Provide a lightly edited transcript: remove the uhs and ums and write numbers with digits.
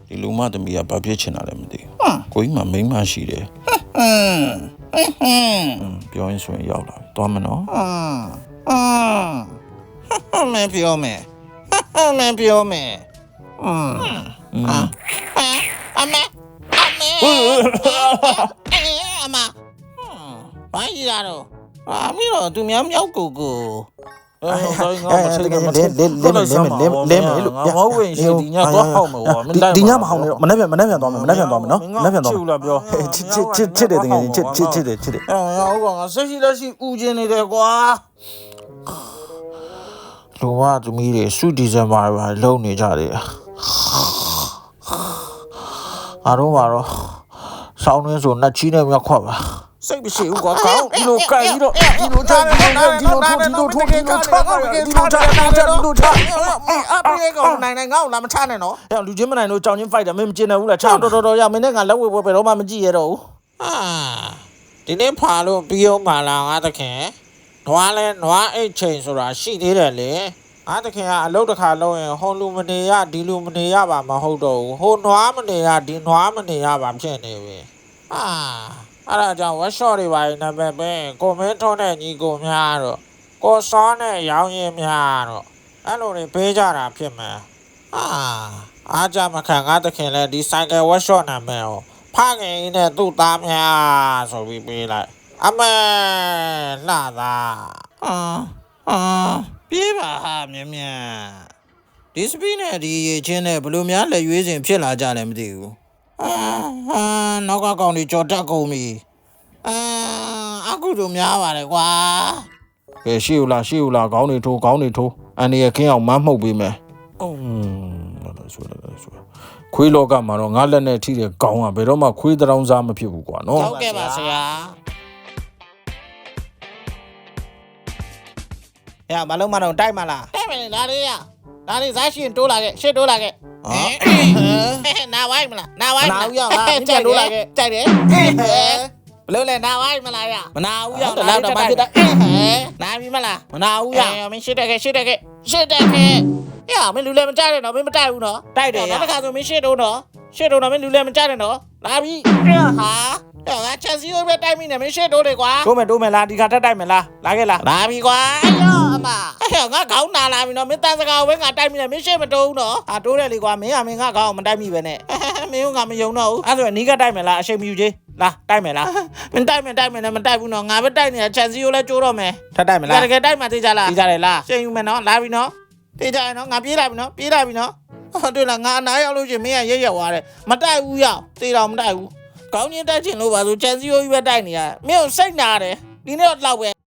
ဒီလူမသမီးကဘာဖြစ်ချင်တာလဲမသိဘူးကိုကြီးမှမိန်းမရှိတယ်ပြောရင်ဆိုရင်ရောက်လာပြီသွားမနော်မင်းပြောမယ်မင်းပြောမယ်အမေဘာကြီးရတော့အမေတော့သူများမြောက်ကိုငါမဟုတ်ဝင်ရှိဒီညတော့ဟောက်မှာကွာဒီညမဟောင်းနေတော့မနေ့ပြန်သွားမယ်နော်မနေ့ပြန်သွားမယ်ချစ်လာပြောချစ်တယ်တကယ်ချစ်တယ်ဟုတ်ကွာငါဆက်ရှိလက်ရှိဥကျင်နေတယ်ကွာလူမသမီးတွေစုဒီဇင်ဘာပဲလုံနေကြတယ်အားလုံးပါတော့ဆောင်းနှင်းဆိုနှက်ချီးနဲ့မြတ်ခွက်ပါစိတ်မရှိဘူးကွာကောင်းဒီလိုကြိုက်ပြီးတော့ဒီလိုချဒီလိုချအပြေကောင်နိုင်ငါ့ကိုလာမချနဲ့နော်လူချင်းမနိုင်လို့ကြောင်ချင်း fight တာမင်းမကျင်တယ်ဘူးလားချတော်ရမင်းနဲ့ငါလက်ဝဲပွဲပဲတော့မှမကြည့်ရတော့ဘူးဒီနေ့ဖာလို့ပြီးအောင်ပါလားငါတခင်နွားလဲနွားအိတ်ချိန်ဆိုတာရှိသေးတယ်လေငါတခင်ကအလုပ်တစ်ခါလုပ်ရင်ဟိုလူမနေရဒီလူမနေရပါမဟုတ်တော့ဘူးဟိုနွားမနေရဒီနွားမနေရပါဖြစ်နေပြီအဲ့ဒါကြောင့် workshop တွေပါနေပဲကိုမင်းထုံးတဲ့ညီကိုများတော့ကိုစောနဲ့ရောင်းရင်များတော့အဲ့လိုတွေပေးကြတာဖြစ်မယ်အားကြမခံငါတခင်လဲဒီ cycle workshop နာမည်ကိုဖခင်ကြီးနဲ့သူ့သားများဆိုပြီးပေးလိုက်အမေလာတာပြေးပါဟာမြမြဒီစပီးနဲ့ဒီရေချင်းနဲ့ဘယ်လိုများလက်ရွေးစဉ်ဖြစ်လာကြလဲမသိဘူးနောက်ကကောင်တွေကြော်တက်ကုန်ပြီအခုတို့များပါတယ်ကွာကဲရှိဦးလားခေါင်းတွေထိုးအန်ဒီရဲ့ခင်းအောင်မမှုတ်ပေးမယ်ခွေးလောကမှာတော့ငါလက်နဲ့ထိတဲ့ကောင်းကဘယ်တော့မှခွေးတောင်စားမဖြစ်ဘူးကွာနော်ဟုတ်ကဲ့ပါဆရာမလုံးမတော့တိုက်မလားတိုက်မယ်ဒါလေးဇာတ်ရှင်တိုးလာခဲ့ရှစ်တိုးလာခဲ့နာဝိုင်းမလားနာဝိုင်းနာဦးရောက်လားမြင်တိုးလာခဲ့ကြိုက်တယ်ဘလို့လဲနာဝိုင်းမလားရမနာဦးရောက်လာတော့မဖြစ်တာနာပြီမလားမနာဦးရောက်မင်းရှစ်တက်ခဲ့မင်းလူလည်းမကြတဲ့နော်မင်းမတိုက်ဘူးနော်တိုက်တယ်နောက်တစ်ခါဆိုမင်းရှစ်တိုးနော်မင်းလူလည်းမကြတဲ့နော်လာပြီဟာငါချက်စီကိုပဲတိုက်မိနေမင်းရှစ်တိုးလေကွာတိုးမယ်လားဒီခါတက်တိုက်မယ်လားလာခဲ့လားလာပြီကွာအမငါခေါင်းနာလာပြီနော်မင်းတန်စကားကိုပဲငါတိုက်မိနေမင်းရှစ်မတိုးဘူးနော်တိုးတယ်လေကွာမင်းငါခေါင်းမတိုက်မိပဲနဲ့မင်းကငါမယုံတော့ဘူးအဲ့ဆိုနီးကတိုက်မယ်လားအချိန်မယူသေးလာတိုက်မယ်လားမင်းတိုက်မယ်နဲ့မတိုက်ဘူးနော်ငါပဲတိုက်နေတာချက်စီကိုလည်းကျိုးတော့မယ်ထပ်တိုက်မလားတကယ်တိုက်မှသိကြလားသိကြတယ်လားချိန်ယူမယ်နော်လာပြီနော်သိကြရနော်ငါပြေးလာပြီနော်တွေ့လားငါအနားရောက်လို့ချင်းမင်းကရက်သွားတယ်မတိုက်ဘူးရောက်သေတော့မတိုက်ဘူးကောင်းချင်းတိုက်ချင်လို့ပါဆိုချက်စီကိုကြီးပဲတိုက်နေရမင်းကိုစိတ်နာတယ်ဒီနေ့တော့လောက်ပဲ